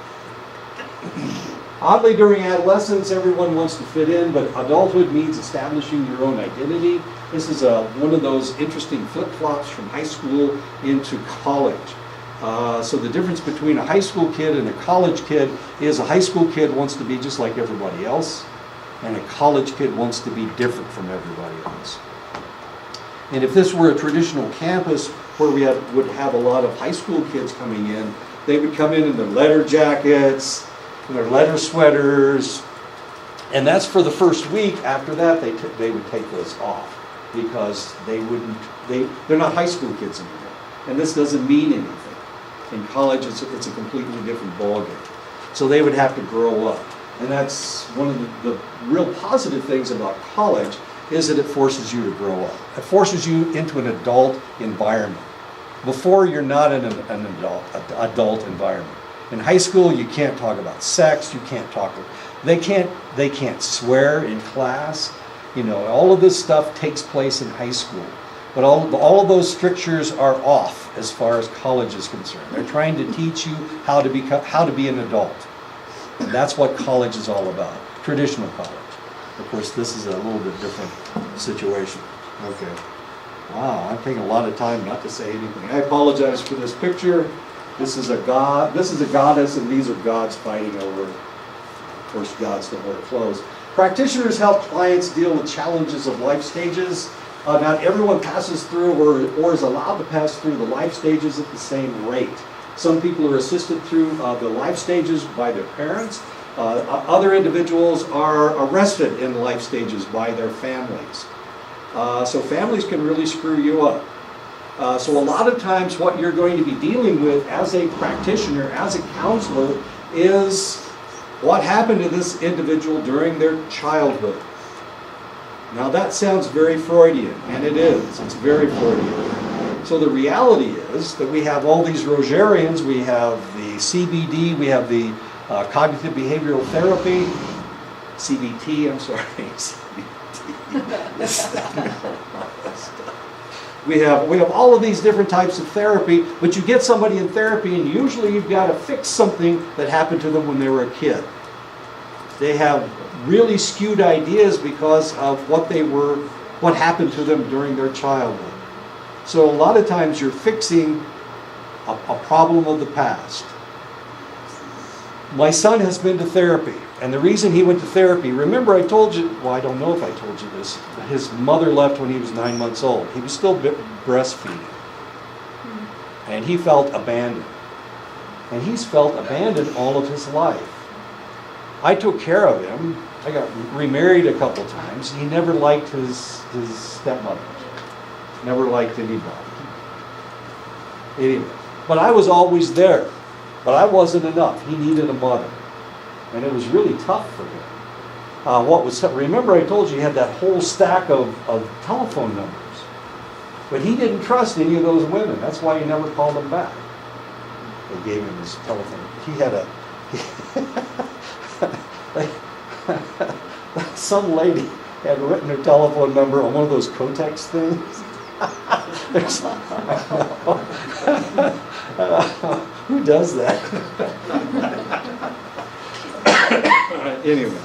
A: Oddly, during adolescence, everyone wants to fit in, but adulthood means establishing your own identity. This is one of those interesting flip-flops from high school into college. So the difference between a high school kid and a college kid is a high school kid wants to be just like everybody else, and a college kid wants to be different from everybody else. And if this were a traditional campus where we would have a lot of high school kids coming in, they would come in their leather jackets, and their leather sweaters, and that's for the first week. After that, they would take those off, because they're not high school kids anymore, and this doesn't mean anything. In college, it's a completely different ballgame. So they would have to grow up, and that's one of the real positive things about college, is that it forces you to grow up. It forces you into an adult environment. Before, you're not in an adult environment. In high school, you can't talk about sex. You can't talk. They can't swear in class. You know, all of this stuff takes place in high school. But all of those strictures are off as far as college is concerned. They're trying to teach you how to be an adult. And that's what college is all about. Traditional college. Of course, this is a little bit different situation. Okay. Wow, I'm taking a lot of time not to say anything. I apologize for this picture. This is a god. This is a goddess, and these are gods fighting over. Of course, gods don't wear clothes. Practitioners help clients deal with challenges of life stages. Not everyone passes through or is allowed to pass through the life stages at the same rate. Some people are assisted through the life stages by their parents. Other individuals are arrested in life stages by their families. So families can really screw you up. So a lot of times what you're going to be dealing with as a practitioner, as a counselor, is what happened to this individual during their childhood. Now that sounds very Freudian, and it is. It's very Freudian. So the reality is that we have all these Rogerians, we have the CBD, we have the cognitive behavioral therapy, CBT, I'm sorry, CBT. We have all of these different types of therapy, but you get somebody in therapy and usually you've got to fix something that happened to them when they were a kid. They have really skewed ideas because of what happened to them during their childhood. So a lot of times you're fixing a problem of the past. My son has been to therapy, and the reason he went to therapy, remember I told you, well, I don't know if I told you this, his mother left when he was 9 months old. He was still breastfeeding, and he felt abandoned. And he's felt abandoned all of his life. I took care of him. I got remarried a couple times. He never liked his stepmother. Never liked anybody. Anyway, but I was always there. But I wasn't enough. He needed a mother. And it was really tough for him. Remember I told you he had that whole stack of telephone numbers. But he didn't trust any of those women. That's why he never called them back. They gave him his telephone. He had some lady had written her telephone number on one of those Kotex things. Who does that? Anyway.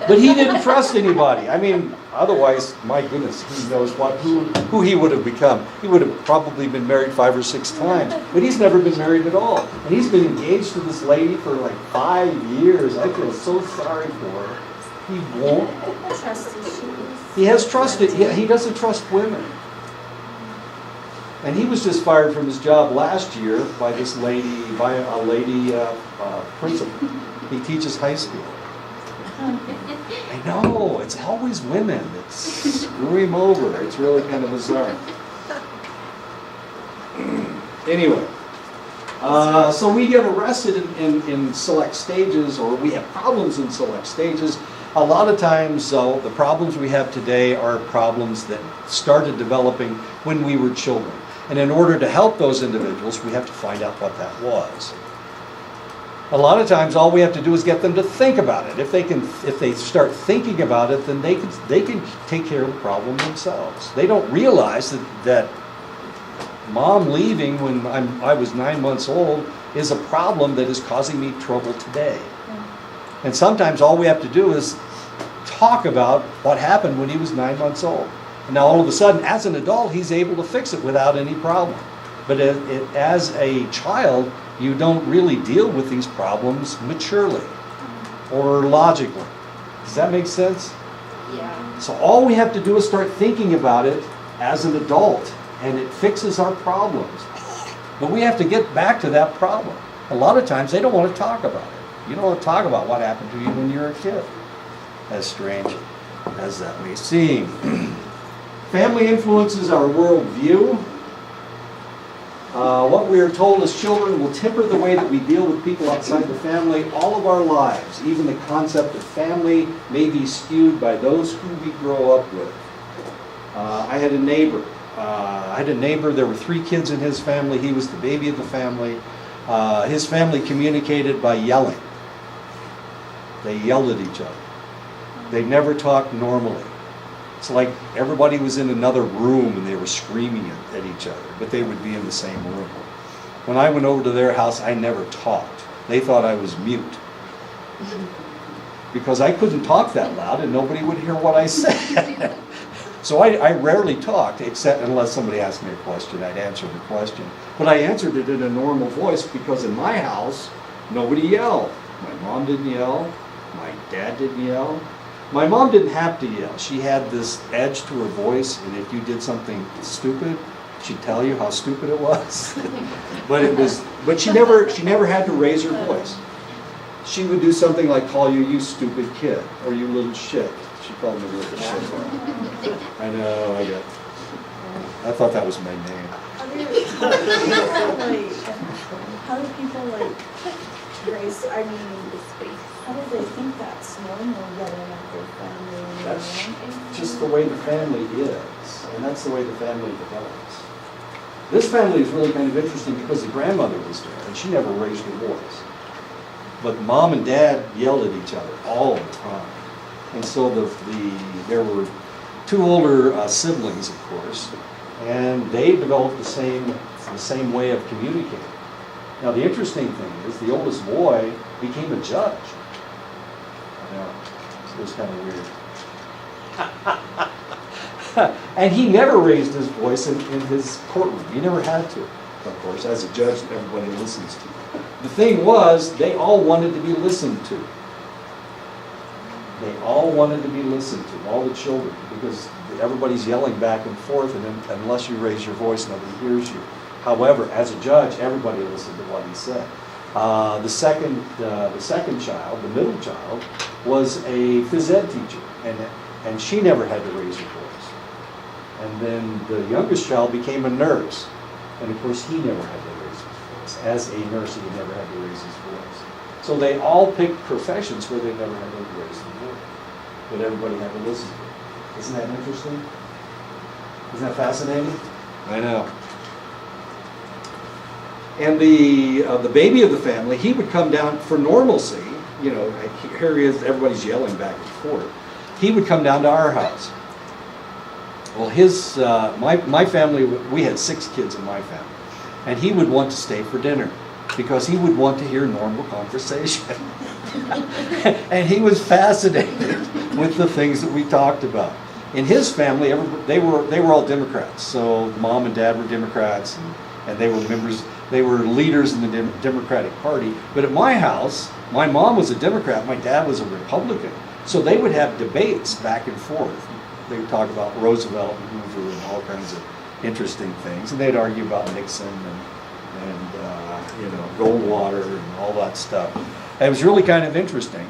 A: But he didn't trust anybody. I mean, otherwise, my goodness, who knows who he would have become. He would have probably been married 5 or 6 times. But he's never been married at all. And he's been engaged to this lady for like 5 years. I feel so sorry for her. He won't.
B: Trust issues.
A: He has trusted. He doesn't trust women. And he was just fired from his job last year by a lady principal. He teaches high school. I know, it's always women that screw him over. It's really kind of bizarre. Anyway, so we get arrested in select stages, or we have problems in select stages. A lot of times, the problems we have today are problems that started developing when we were children. And in order to help those individuals, we have to find out what that was. A lot of times, all we have to do is get them to think about it. If they start thinking about it, then they can take care of the problem themselves. They don't realize that mom leaving when I was 9 months old is a problem that is causing me trouble today. And sometimes all we have to do is talk about what happened when he was 9 months old. And now all of a sudden, as an adult, he's able to fix it without any problem. But as a child, you don't really deal with these problems maturely or logically. Does that make sense?
E: Yeah.
A: So all we have to do is start thinking about it as an adult, and it fixes our problems. But we have to get back to that problem. A lot of times they don't want to talk about it. You don't want to talk about what happened to you when you were a kid. As strange as that may seem. Family influences our worldview. What we are told as children will temper the way that we deal with people outside the family all of our lives. Even the concept of family may be skewed by those who we grow up with. I had a neighbor. There were 3 kids in his family. He was the baby of the family. His family communicated by yelling. They yelled at each other. They never talked normally. It's like everybody was in another room and they were screaming at each other, but they would be in the same room. When I went over to their house, I never talked. They thought I was mute. Because I couldn't talk that loud and nobody would hear what I said. So I rarely talked, except unless somebody asked me a question, I'd answer the question. But I answered it in a normal voice because in my house, nobody yelled. My mom didn't yell. My dad didn't yell. My mom didn't have to yell. She had this edge to her voice, and if you did something stupid, she'd tell you how stupid it was. But she never had to raise her voice. She would do something like call you, you stupid kid, or you little shit. She called me little shit. I know, I thought that was my name.
B: How do people raise, how do they think that's normal that their family?
A: That's just the way the family is, and that's the way the family develops. This family is really kind of interesting because the grandmother was there, and she never raised her voice. But mom and dad yelled at each other all the time. And so there were 2 older siblings, of course, and they developed the same way of communicating. Now the interesting thing is the oldest boy became a judge. Yeah, it was kind of weird. And he never raised his voice in his courtroom. He never had to. Of course, as a judge, everybody listens to. The thing was, they all wanted to be listened to. They all wanted to be listened to, all the children, because everybody's yelling back and forth, and unless you raise your voice, nobody hears you. However, as a judge, everybody listened to what he said. The second child, the middle child, was a phys ed teacher, and she never had to raise her voice. And then the youngest child became a nurse, and of course he never had to raise his voice. As a nurse, he never had to raise his voice. So they all picked professions where they never had to raise their voice, but everybody had to listen to it. Isn't that interesting? Isn't that fascinating? I know. And the baby of the family, he would come down for normalcy. You know, here he is, everybody's yelling back and forth. He would come down to our house. Well, my family, we had 6 kids in my family, and he would want to stay for dinner because he would want to hear normal conversation. And he was fascinated with the things that we talked about. In his family, they were all Democrats. So mom and dad were Democrats, and they were members. They were leaders in the Democratic Party. But at my house, my mom was a Democrat, my dad was a Republican. So they would have debates back and forth. They would talk about Roosevelt and Hoover and all kinds of interesting things, and they'd argue about Nixon and Goldwater and all that stuff. It was really kind of interesting.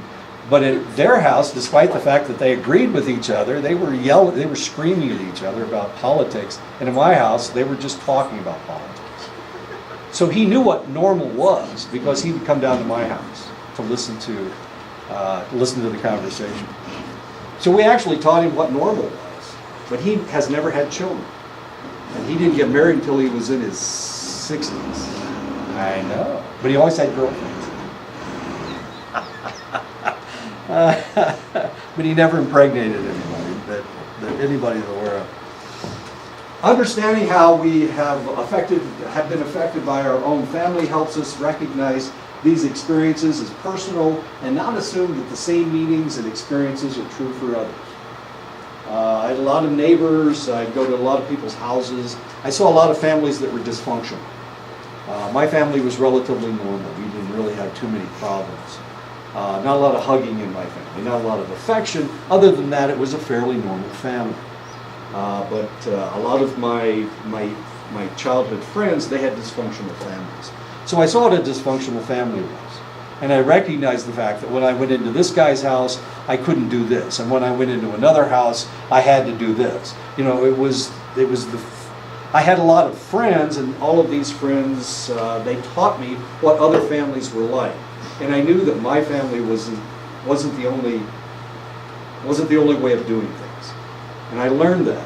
A: But at their house, despite the fact that they agreed with each other, they were yelling, they were screaming at each other about politics. And in my house, they were just talking about politics. So he knew what normal was because he would come down to my house to listen to the conversation. So we actually taught him what normal was. But he has never had children. And he didn't get married until he was in his 60s. I know. But he always had girlfriends. But he never impregnated anybody that anybody is aware of. Understanding how we have been affected by our own family helps us recognize these experiences as personal and not assume that the same meanings and experiences are true for others. I had a lot of neighbors. I'd go to a lot of people's houses. I saw a lot of families that were dysfunctional. My family was relatively normal. We didn't really have too many problems. Not a lot of hugging in my family, not a lot of affection. Other than that, it was a fairly normal family. But a lot of my childhood friends, they had dysfunctional families. So I saw what a dysfunctional family was. And I recognized the fact that when I went into this guy's house, I couldn't do this. And when I went into another house, I had to do this. You know, I had a lot of friends, and all of these friends, they taught me what other families were like. And I knew that my family wasn't the only way of doing things. And I learned that.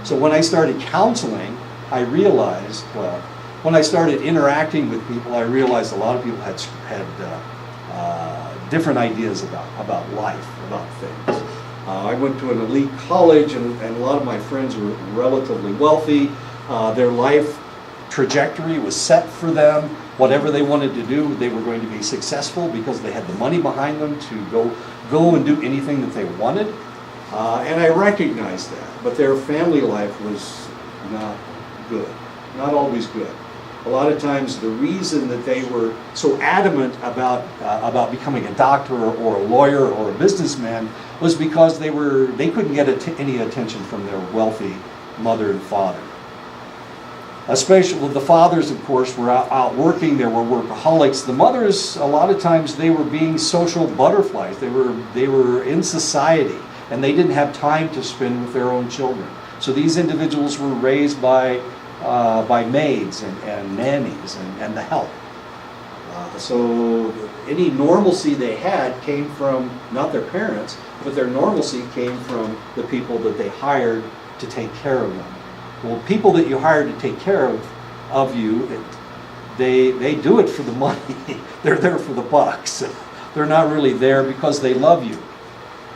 A: So when I started counseling, I realized, when I started interacting with people, I realized a lot of people had different ideas about life, about things. I went to an elite college, and a lot of my friends were relatively wealthy. Their life trajectory was set for them. Whatever they wanted to do, they were going to be successful because they had the money behind them to go and do anything that they wanted. And I recognized that. But their family life was not good, not always good. A lot of times the reason that they were so adamant about becoming a doctor or a lawyer or a businessman was because they couldn't get any attention from their wealthy mother and father. Especially the fathers, of course, were out working. They were workaholics. The mothers, a lot of times, they were being social butterflies. They were in society, and they didn't have time to spend with their own children. So these individuals were raised by maids and nannies and the help. So any normalcy they had came from not their parents, but their normalcy came from the people that they hired to take care of them. Well, people that you hire to take care of you, they do it for the money. They're there for the bucks. They're not really there because they love you.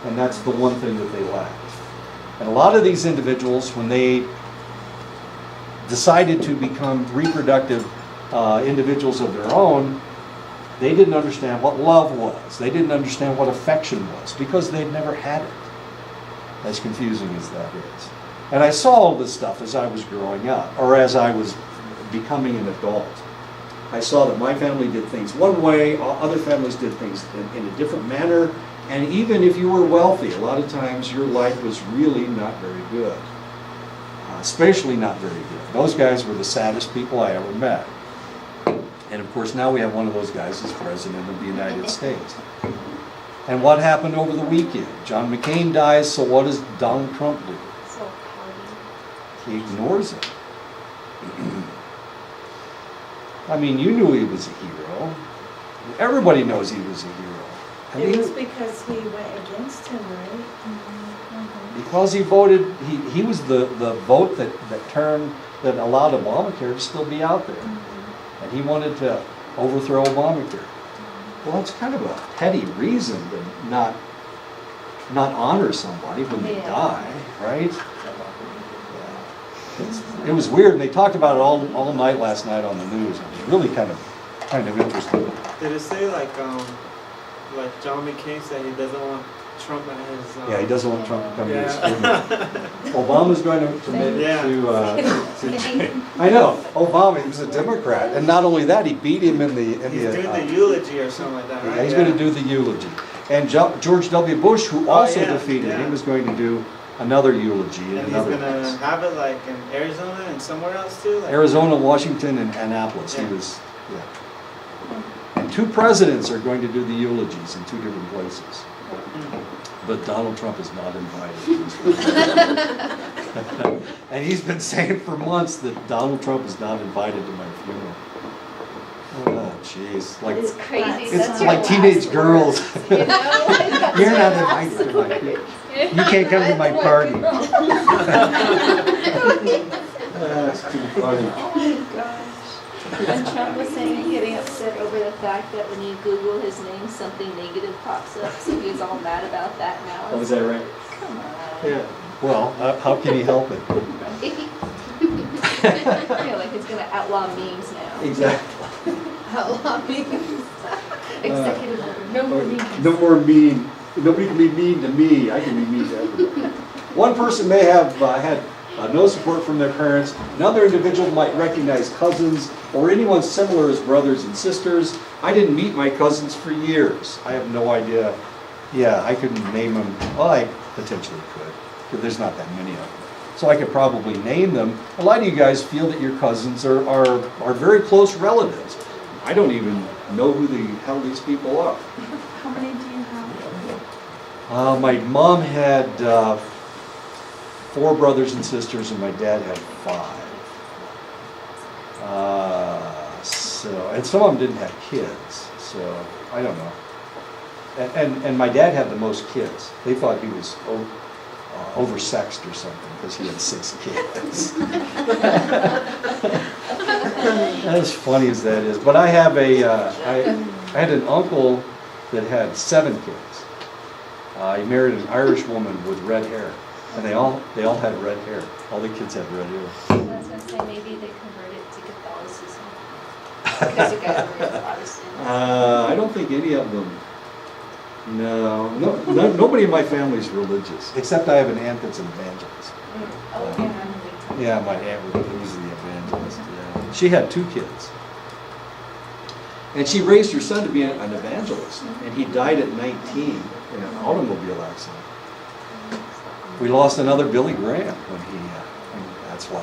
A: And that's the one thing that they lack. And a lot of these individuals, when they decided to become reproductive individuals of their own, They didn't understand what love was. They didn't understand what affection was because they'd never had it. As confusing as that is. And I saw all this stuff as I was growing up, or as I was becoming an adult. I saw that my family did things one way, other families did things in a different manner, and even if you were wealthy, a lot of times your life was really not very good. Especially not very good. Those guys were the saddest people I ever met. And of course now we have one of those guys as President of the United States. And what happened over the weekend? John McCain dies, so what does Donald Trump do?
E: So pouty.
A: He ignores it. I mean, you knew he was a hero. Everybody knows he was a hero. And
B: It
A: he-
B: was because he went against him, right?
A: because he voted, he was the vote that that allowed Obamacare to still be out there. And he wanted to overthrow Obamacare. Well, it's kind of a petty reason to not honor somebody when they
E: Yeah.
A: die, right? It was weird, and they talked about it all night last night on the news. It was really kind of interesting.
C: Did it say like John McCain said he doesn't want Trump at his?
A: Yeah, he doesn't want Trump to come to his
C: Yeah.
A: funeral. Obama's going to commit
C: Yeah.
A: to I know, Obama, he was a Democrat, and not only that, he beat him in the
C: He's doing the eulogy or something like that, right?
A: yeah, he's going to do the eulogy. And George W. Bush, who also
C: yeah,
A: defeated
C: yeah.
A: him, is going to do another eulogy in
C: And he's
A: another
C: gonna
A: place.
C: have it like in Arizona and somewhere else too. Like,
A: Arizona, Washington, and Annapolis.
C: Yeah.
A: He was, yeah. And 2 presidents are going to do the eulogies in 2 different places. But Donald Trump is not invited. And he's been saying for months that Donald Trump is not invited to my funeral. Oh, jeez. Like,
E: It's crazy.
A: it's
E: That's
A: like
E: your
A: teenage
E: last
A: girls.
E: words, you know?
A: You're not invited to my funeral. You can't come to my party. That's too funny.
B: Oh, gosh.
E: And Trump was saying getting upset over the fact that when you Google his name, something negative pops up. So he's all mad about that now.
A: Oh, is that right?
E: Come on.
A: Yeah. Well, how can he help it?
E: Yeah, like he's gonna outlaw memes now.
A: Exactly.
E: Outlaw memes. Executive order. No more memes.
A: No more mean. Nobody can be mean to me. I can be mean to everybody. One person may have had no support from their parents. Another individual might recognize cousins or anyone similar as brothers and sisters. I didn't meet my cousins for years. I have no idea. Yeah, I couldn't name them. Well, I potentially could, but there's not that many of them. So I could probably name them. A lot of you guys feel that your cousins are very close relatives. I don't even know who the hell these people are.
B: How many do you have?
A: My mom had 4 brothers and sisters, and my dad had 5. And some of them didn't have kids, so I don't know. And my dad had the most kids. They thought he was oversexed or something because he had 6 kids. As funny as that is, but I have I had an uncle that had 7 kids. He married an Irish woman with red hair, and they all had red hair. All the kids had red hair.
E: I was gonna say maybe they converted to Catholicism. Because you guys were Protestant.
A: I don't think any of them. No, nobody in my family is religious, except I have an aunt that's an evangelist.
E: Oh, yeah.
A: Yeah, my aunt was the evangelist. Yeah. She had 2 kids. And she raised her son to be an evangelist. And he died at 19 in an automobile accident. We lost another Billy Graham when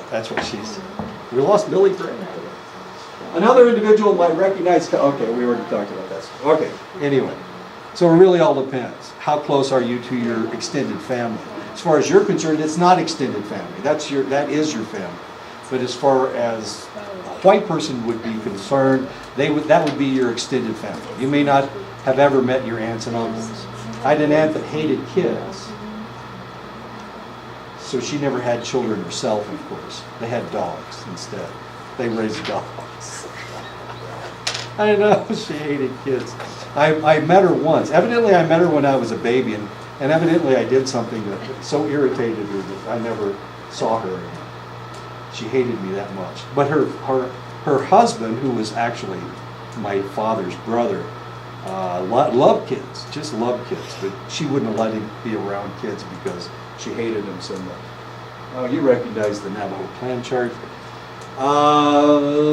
A: that's what she said. We lost Billy Graham. Another individual might recognize, okay, we already talked about that. Okay, anyway. So it really all depends. How close are you to your extended family? As far as you're concerned, it's not extended family. That is your family. But as far as a white person would be concerned, that would be your extended family. You may not have ever met your aunts and uncles. I had an aunt that hated kids. So she never had children herself, of course. They had dogs instead. They raised dogs. I know, she hated kids. I met her once. Evidently I met her when I was a baby, and evidently I did something that so irritated her that I never saw her again. She hated me that much. But her husband, who was actually my father's brother. Loved kids, just loved kids, but she wouldn't let him be around kids because she hated him so much. Oh, you recognize the Navajo clan chart.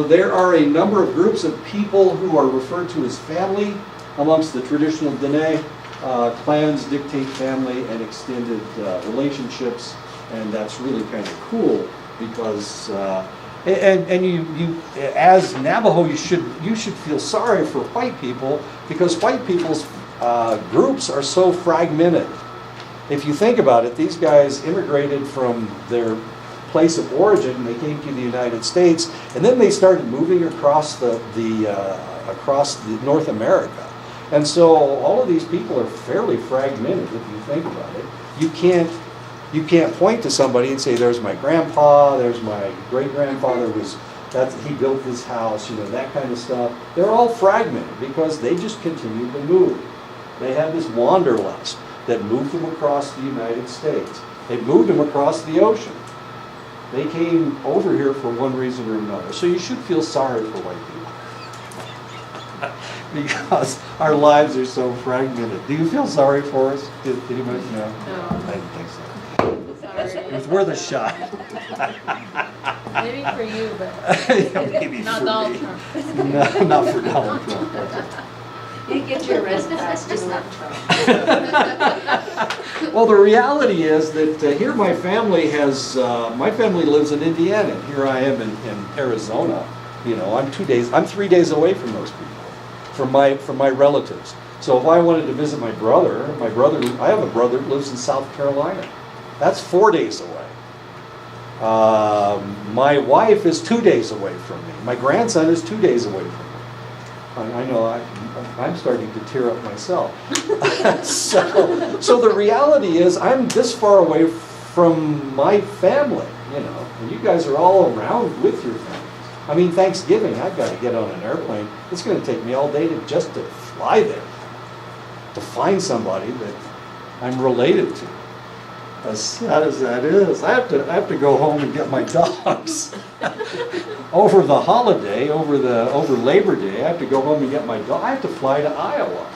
A: There are a number of groups of people who are referred to as family amongst the traditional Dene. Clans dictate family and extended relationships, and that's really kind of cool because and you as Navajo you should feel sorry for white people because white people's groups are so fragmented. If you think about it, these guys immigrated from their place of origin. They came to the United States, and then they started moving across the North America. And so all of these people are fairly fragmented if you think about it. You can't point to somebody and say, there's my grandpa, there's my great-grandfather, he built this house, that kind of stuff. They're all fragmented because they just continue to move. They have this wanderlust that moved them across the United States. They moved them across the ocean. They came over here for one reason or another. So you should feel sorry for white people. Because our lives are so fragmented. Do you feel sorry for us? Did anybody? No. I didn't think so.
E: Sorry.
A: It was worth a shot.
E: Maybe for you, but
A: Yeah, maybe
E: not
A: for
E: Donald
A: me.
E: Trump.
A: No, not for Donald Trump.
E: You get your arrest pass, just not Trump.
A: Well, the reality is that here my family lives in Indiana, and here I am in Arizona. I'm 3 days away from those people, from my relatives. So if I wanted to visit my brother, I have a brother who lives in South Carolina. That's 4 days away. My wife is 2 days away from me. My grandson is 2 days away from me. I know I'm starting to tear up myself. So the reality is I'm this far away from my family, and you guys are all around with your families. I mean, Thanksgiving, I've got to get on an airplane. It's going to take me all day just to fly there, to find somebody that I'm related to. As sad as that is, I have to go home and get my dogs. Over the holiday, over Labor Day, I have to go home and get my dog. I have to fly to Iowa.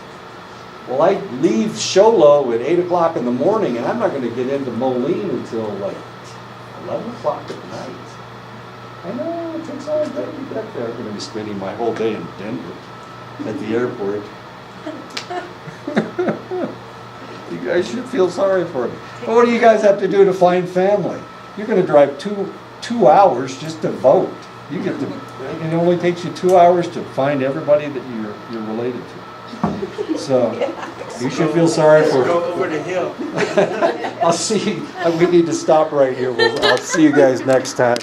A: Well, I leave Sholo at 8 o'clock in the morning, and I'm not going to get into Moline until like 11 o'clock at night. I know, it takes all day to get there. I'm going to be spending my whole day in Denver at the airport. You guys should feel sorry for me. But what do you guys have to do to find family? You're going to drive two hours just to vote. It only takes you 2 hours to find everybody that you're related to. So you should feel sorry for.
C: Go over the hill.
A: I'll see. We need to stop right here. I'll see you guys next time.